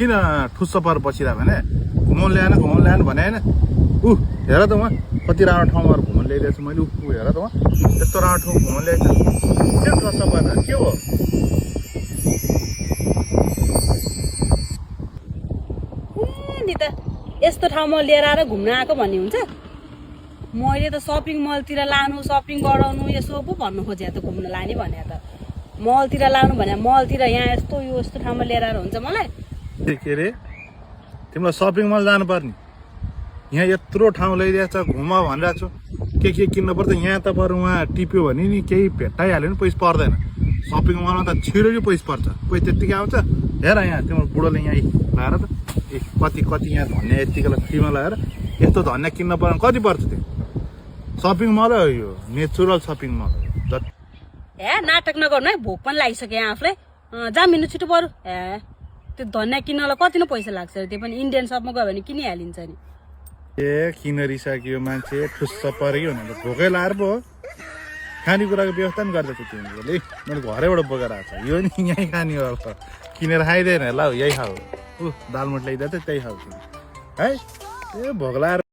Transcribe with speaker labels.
Speaker 1: किन ठुस्स पर बसिरह भने घुमाउनु ल्याएन भने होइन हेर त उहाँ कति राम्रो ठाउँमा घुमाउनु ल्याइदिएको छु मैले हेर त उहाँ यस्तो राम्रो ठाउँ घुमाउनु ल्याएको छु के ठुस्स पर के हो
Speaker 2: नि त यस्तो ठाउँमा लिएर आएर घुम्न आएको भन्ने हुन्छ मैले त सपिङ मलतिर लानु सपिङ गराउनु यसो पो भन्नु खोजे त घुम्न लाने भने त मलतिर लानु भने मलतिर यहाँ यस्तो ठाउँमा लिएर आएर हुन्छ मलाई
Speaker 1: के अरे तिमीलाई सपिङ मल जानुपर्ने यहाँ यत्रो ठाउँ ल्याइदिएको छ घुम भनिरहेको छु के किन्नु पर्छ यहाँ त बरु उहाँ टिप्यो भने नि केही भेट्टाइहाल्यो नि पैसा पर्दैन सपिङ मलमा त छिटो पैसा पर्छ पैसा त्यत्तिकै आउँछ हेर यहाँ तिम्रो बुढोले यहाँ लाएर त कति यहाँ धनियाँ यत्तिकै फ्रीमा लगाएर यस्तो धनियाँ किन्न पर्ने कति पर्छ त्यो सपिङ मल हो यो नेचुरल सपिङ मल
Speaker 2: ए नाटक नगर्नु है भोक पनि लागिसक्यो आफूलाई जामिनु छिटो बरु ए त्यो धनियाँ किन्नलाई कति नै पैसा लाग्छ त्यो पनि इन्डियन सपमा गयो भने किनिहालिन्छ नि
Speaker 1: ए किन रिसाक्यो मान्छे ठुस्स पऱ्यो भने त भोकै लाएर पो खानेकुराको व्यवस्था पनि गर्दैछ तिमीले मैले घरैबाट बोकेर आएको छ यो नि यहीँ खाने हो अब किनेर खाइँदैन ल यही खाऊ दालमुट ल्याइदिएको त्यही खाऊ है ए भोक लाएर